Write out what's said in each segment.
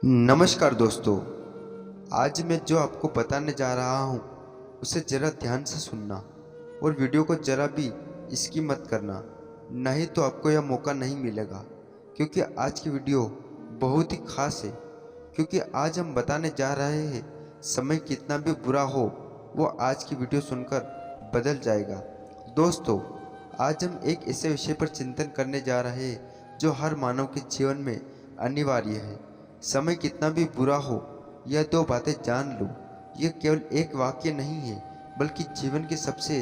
नमस्कार दोस्तों। आज मैं जो आपको बताने जा रहा हूँ उसे ज़रा ध्यान से सुनना और वीडियो को ज़रा भी इसकी मत करना, नहीं तो आपको यह मौका नहीं मिलेगा। क्योंकि आज की वीडियो बहुत ही खास है। क्योंकि आज हम बताने जा रहे हैं समय कितना भी बुरा हो वो आज की वीडियो सुनकर बदल जाएगा। दोस्तों, आज हम एक ऐसे विषय पर चिंतन करने जा रहे हैं जो हर मानव के जीवन में अनिवार्य है। समय कितना भी बुरा हो, यह दो बातें जान लो। यह केवल एक वाक्य नहीं है, बल्कि जीवन की सबसे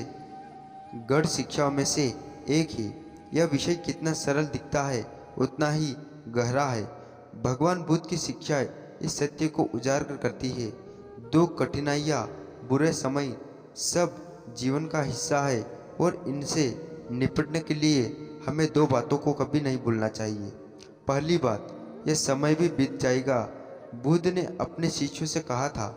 गढ़ शिक्षाओं में से एक है। यह विषय कितना सरल दिखता है, उतना ही गहरा है। भगवान बुद्ध की शिक्षाएं इस सत्य को उजागर करती है। दुख, कठिनाइयाँ, बुरे समय सब जीवन का हिस्सा है और इनसे निपटने के लिए हमें दो बातों को कभी नहीं भूलना चाहिए। पहली बात, यह समय भी बीत जाएगा। बुद्ध ने अपने शिष्यों से कहा था,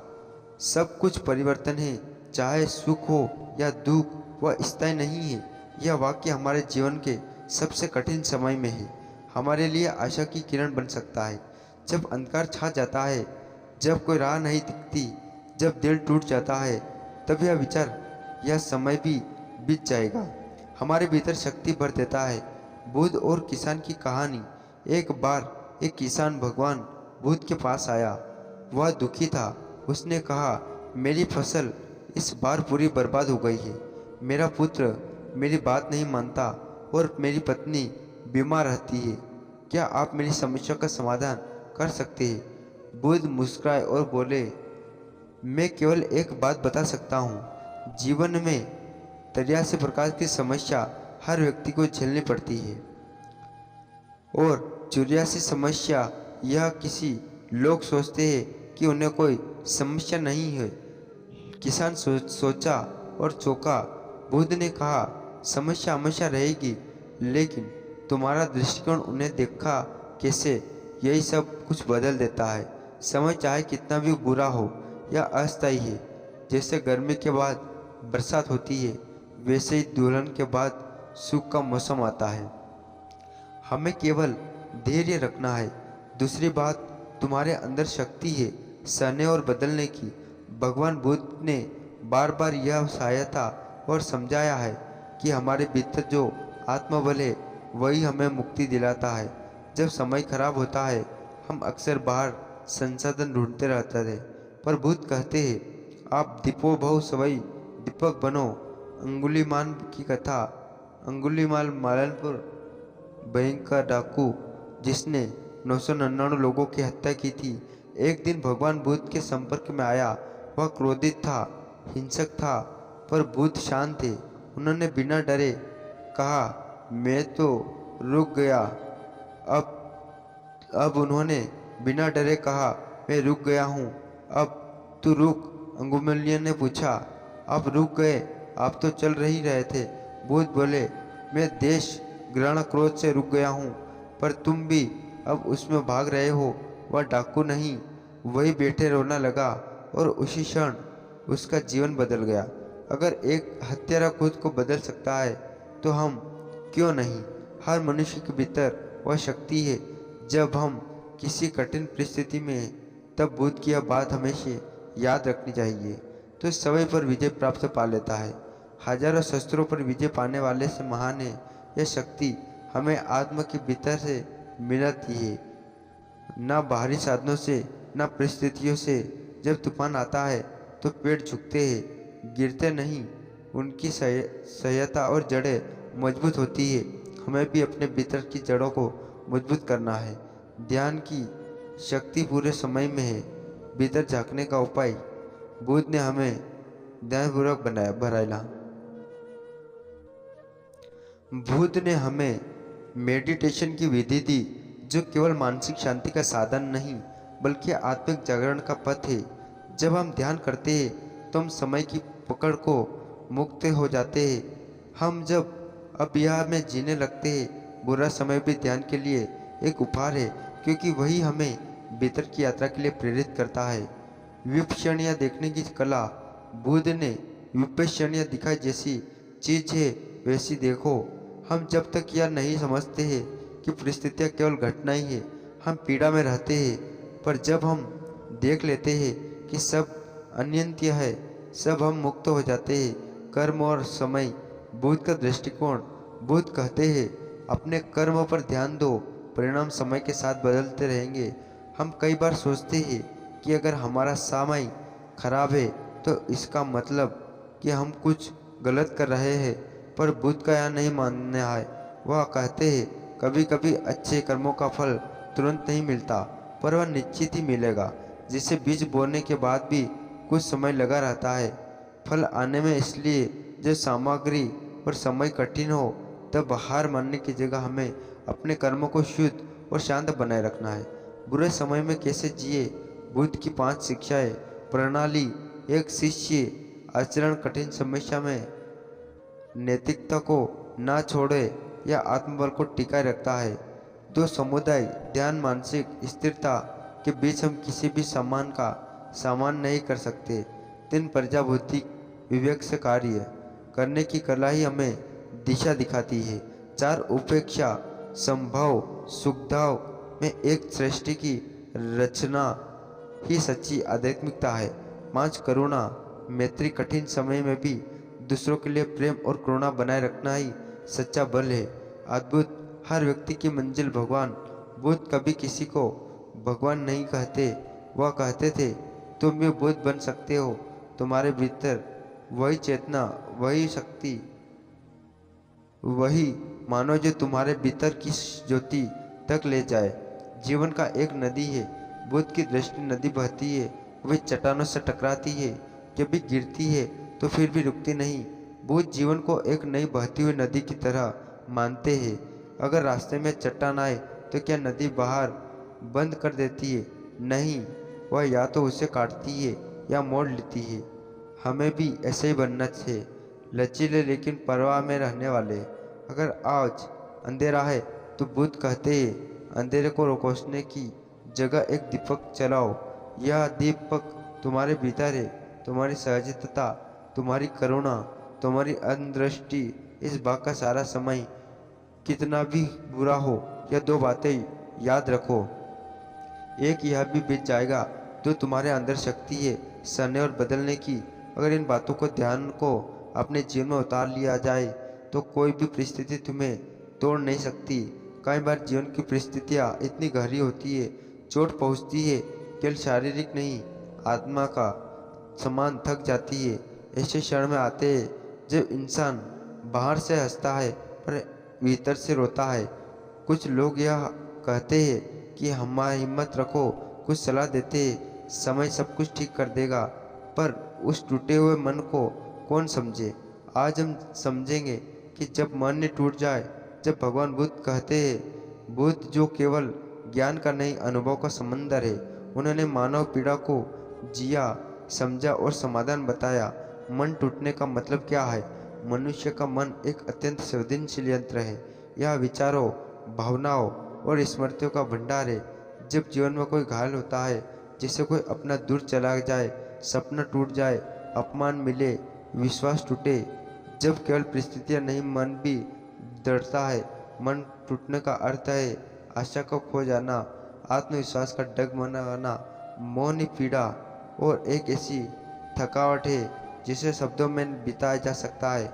सब कुछ परिवर्तन है, चाहे सुख हो या दुख, वह स्थायी नहीं है। यह वाक्य हमारे जीवन के सबसे कठिन समय में है हमारे लिए आशा की किरण बन सकता है। जब अंधकार छा जाता है, जब कोई राह नहीं दिखती, जब दिल टूट जाता है, तब यह विचार, यह समय भी बीत जाएगा, हमारे भीतर शक्ति भर देता है। बुद्ध और किसान की कहानी। एक बार एक किसान भगवान बुद्ध के पास आया। वह दुखी था। उसने कहा, मेरी फसल इस बार पूरी बर्बाद हो गई है। मेरा पुत्र मेरी बात नहीं मानता और मेरी पत्नी बीमार रहती है। क्या आप मेरी समस्या का समाधान कर सकते हैं? बुद्ध मुस्कुराए और बोले, मैं केवल एक बात बता सकता हूँ। जीवन में 83 प्रकार की समस्या हर व्यक्ति को झेलनी पड़ती है और 84 समस्या यह किसी लोग सोचते हैं कि उन्हें कोई समस्या नहीं है। किसान सोचा और चौंका। बुद्ध ने कहा, समस्या हमेशा रहेगी, लेकिन तुम्हारा दृष्टिकोण उन्हें देखा कैसे, यही सब कुछ बदल देता है। समय चाहे कितना भी बुरा हो या अस्थायी है, जैसे गर्मी के बाद बरसात होती है, वैसे ही दुल्हन के बाद सुख का मौसम आता है। हमें केवल धैर्य रखना है। दूसरी बात, तुम्हारे अंदर शक्ति है सहने और बदलने की। भगवान बुद्ध ने बार बार यह सहायता और समझाया है कि हमारे भीतर जो आत्मबल है वही हमें मुक्ति दिलाता है। जब समय खराब होता है, हम अक्सर बाहर संसाधन ढूंढते रहते थे, पर बुद्ध कहते हैं, आप दीपो भव सवई दीपक बनो। अंगुलीमाल की कथा। अंगुलीमाल मालनपुर भयंकर डाकू जिसने 999 लोगों की हत्या की थी, एक दिन भगवान बुद्ध के संपर्क में आया। वह क्रोधित था, हिंसक था, पर बुद्ध शांत थे। उन्होंने बिना डरे कहा, मैं तो रुक गया। अब उन्होंने बिना डरे कहा, मैं रुक गया हूँ। अब तू रुक। अंगुलिमाल ने पूछा, आप रुक गए? आप तो चल ही रहे थे। बुद्ध बोले, मैं देश घृणा क्रोध से रुक गया हूँ, पर तुम भी अब उसमें भाग रहे हो। वह डाकू नहीं, वही बैठे रोना लगा और उसी क्षण उसका जीवन बदल गया। अगर एक हत्यारा खुद को बदल सकता है तो हम क्यों नहीं? हर मनुष्य के भीतर वह शक्ति है। जब हम किसी कठिन परिस्थिति में हैं, तब बुद्ध की यह बात हमेशा याद रखनी चाहिए, तो समय पर विजय प्राप्त पा लेता है। हजारों शस्त्रों पर विजय पाने वाले से महान है। यह शक्ति हमें आत्मा के भीतर से मिलती है, न बाहरी साधनों से, न परिस्थितियों से। जब तूफान आता है तो पेड़ झुकते हैं, गिरते नहीं। उनकी सहायता और जड़ें मजबूत होती है। हमें भी अपने भीतर की जड़ों को मजबूत करना है। ध्यान की शक्ति पूरे समय में है। भीतर झांकने का उपाय बुद्ध ने हमें ध्यानपूर्वक बनाया। बुद्ध ने हमें मेडिटेशन की विधि दी, जो केवल मानसिक शांति का साधन नहीं, बल्कि आत्मिक जागरण का पथ है। जब हम ध्यान करते हैं तो हम समय की पकड़ को मुक्त हो जाते हैं। हम जब अब यह में जीने लगते हैं, बुरा समय भी ध्यान के लिए एक उपहार है, क्योंकि वही हमें भीतर की यात्रा के लिए प्रेरित करता है। विपश्यणियाँ देखने की कला। बुद्ध ने विपश्यणियाँ दिखाई, जैसी चीज है वैसी देखो। हम जब तक यह नहीं समझते हैं कि परिस्थितियाँ केवल घटना ही है, हम पीड़ा में रहते हैं। पर जब हम देख लेते हैं कि सब अनियंत्य है, सब हम मुक्त हो जाते हैं कर्म और समय। बुद्ध का दृष्टिकोण। बुद्ध कहते हैं अपने कर्म पर ध्यान दो, परिणाम समय के साथ बदलते रहेंगे। हम कई बार सोचते हैं कि अगर हमारा समय खराब है तो इसका मतलब कि हम कुछ गलत कर रहे हैं, पर बुद्ध का यह नहीं मानना है। वह कहते हैं कभी कभी अच्छे कर्मों का फल तुरंत नहीं मिलता, पर वह निश्चित ही मिलेगा। जिसे बीज बोने के बाद भी कुछ समय लगा रहता है फल आने में। इसलिए जब सामग्री और समय कठिन हो तब हार मानने की जगह हमें अपने कर्मों को शुद्ध और शांत बनाए रखना है। बुरे समय में कैसे जिए। बुद्ध की 5 शिक्षाएं प्रणाली। एक शिष्य आचरण कठिन समस्या में नैतिकता को ना छोड़े या आत्मबल को टिकाए रखता है। 2 समुदाय ध्यान। मानसिक स्थिरता के बीच हम किसी भी सामान का सामान नहीं कर सकते। 3 प्रजाबुद्धि। विवेक से कार्य करने की कला ही हमें दिशा दिखाती है। 4 उपेक्षा। संभव सुखदाव में एक सृष्टि की रचना ही सच्ची आध्यात्मिकता है। 5 करुणा। मैत्री। कठिन समय में भी दूसरों के लिए प्रेम और करुणा बनाए रखना ही सच्चा बल है। अद्भुत। हर व्यक्ति की मंजिल भगवान। बुद्ध कभी किसी को भगवान नहीं कहते, वह कहते थे तुम भी बुद्ध बन सकते हो। तुम्हारे भीतर वही चेतना, वही शक्ति, वही मानो जो तुम्हारे भीतर की ज्योति तक ले जाए। जीवन का एक नदी है। बुद्ध की दृष्टि नदी बहती है, वे चट्टानों से टकराती है, कभी गिरती है तो फिर भी रुकती नहीं। बुद्ध जीवन को एक नई बहती हुई नदी की तरह मानते हैं। अगर रास्ते में चट्टान आए तो क्या नदी बाहर बंद कर देती है? नहीं, वह या तो उसे काटती है या मोड़ लेती है। हमें भी ऐसे ही बनना चाहिए, लचीले लेकिन परवाह में रहने वाले। अगर आज अंधेरा है तो बुद्ध कहते हैं अंधेरे को रोशनी की जगह एक दीपक चलाओ। यह दीपक तुम्हारे भीतर है, तुम्हारी सहजता, तुम्हारी करुणा, तुम्हारी अंतर्दृष्टि। इस बात का सारा समय कितना भी बुरा हो, यह 2 बातें याद रखो। एक यह भी बीत जाएगा जो तुम्हारे अंदर शक्ति है सहने और बदलने की। अगर इन बातों को ध्यान को अपने जीवन में उतार लिया जाए तो कोई भी परिस्थिति तुम्हें तोड़ नहीं सकती। कई बार जीवन की परिस्थितियाँ इतनी गहरी होती है, चोट पहुँचती है, केवल शारीरिक नहीं आत्मा का समान थक जाती है। ऐसे क्षण में आते हैं जब इंसान बाहर से हंसता है पर भीतर से रोता है। कुछ लोग यह कहते हैं कि हमारी हिम्मत रखो, कुछ सलाह देते हैं समय सब कुछ ठीक कर देगा, पर उस टूटे हुए मन को कौन समझे। आज हम समझेंगे कि जब मन ने टूट जाए, जब भगवान बुद्ध कहते हैं बुद्ध जो केवल ज्ञान का नहीं अनुभव का समंदर है। उन्होंने मानव पीड़ा को जिया, समझा और समाधान बताया। मन टूटने का मतलब क्या है? मनुष्य का मन एक अत्यंत संवेदनशील यंत्र है। यह विचारों, भावनाओं और स्मृतियों का भंडार है। जब जीवन में कोई घायल होता है, जिसे कोई अपना दूर चला जाए, सपना टूट जाए, अपमान मिले, विश्वास टूटे, जब केवल परिस्थितियाँ नहीं मन भी डरता है। मन टूटने का अर्थ है आशा को खो जाना, आत्मविश्वास का डगमगाना, मौन पीड़ा और एक ऐसी थकावट है जिसे शब्दों में बिताया जा सकता है।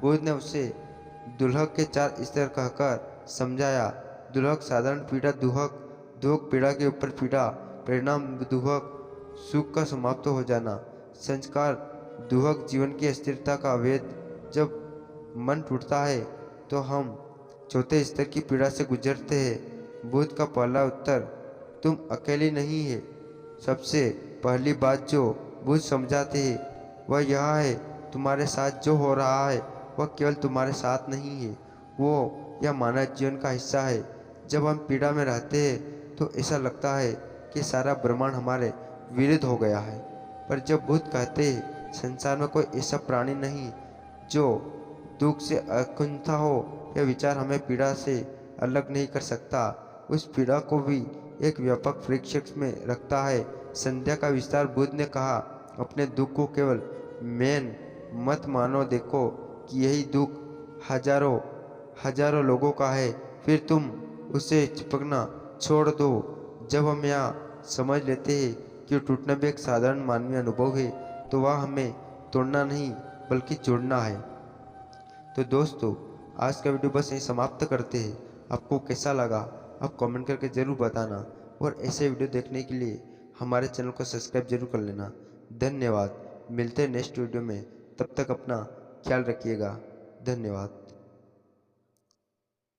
बुद्ध ने उसे दुल्हक के 4 स्तर कहकर समझाया। दुल्हक साधारण पीड़ा, दुख पीड़ा के ऊपर पीड़ा, परिणाम दुहक सुख का समाप्त हो जाना, संस्कार दुहक जीवन की अस्थिरता का अवैध। जब मन टूटता है तो हम 4थे स्तर की पीड़ा से गुजरते हैं। बुद्ध का पहला उत्तर तुम अकेली नहीं है। सबसे पहली बात जो बुद्ध समझाते हैं वह यह है तुम्हारे साथ जो हो रहा है वह केवल तुम्हारे साथ नहीं है, वो यह मानव जीवन का हिस्सा है। जब हम पीड़ा में रहते हैं तो ऐसा लगता है कि सारा ब्रह्मांड हमारे विरुद्ध हो गया है, पर जब बुद्ध कहते हैं संसार में कोई ऐसा प्राणी नहीं जो दुख से अकुंठा हो, यह विचार हमें पीड़ा से अलग नहीं कर सकता, उस पीड़ा को भी एक व्यापक परिप्रेक्ष्य में रखता है। संध्या का विस्तार। बुद्ध ने कहा अपने दुख को केवल मैन मत मानो, देखो कि यही दुख हजारों लोगों का है, फिर तुम उसे चिपकना छोड़ दो। जब हम यहाँ समझ लेते हैं कि टूटना भी एक साधारण मानवीय अनुभव है, तो वह हमें तोड़ना नहीं बल्कि जोड़ना है। तो दोस्तों, आज का वीडियो बस यहीं समाप्त करते हैं। आपको कैसा लगा आप कमेंट करके ज़रूर बताना, और ऐसे वीडियो देखने के लिए हमारे चैनल को सब्सक्राइब जरूर कर लेना। धन्यवाद। मिलते हैं नेक्स्ट वीडियो में, तब तक अपना ख्याल रखिएगा। धन्यवाद।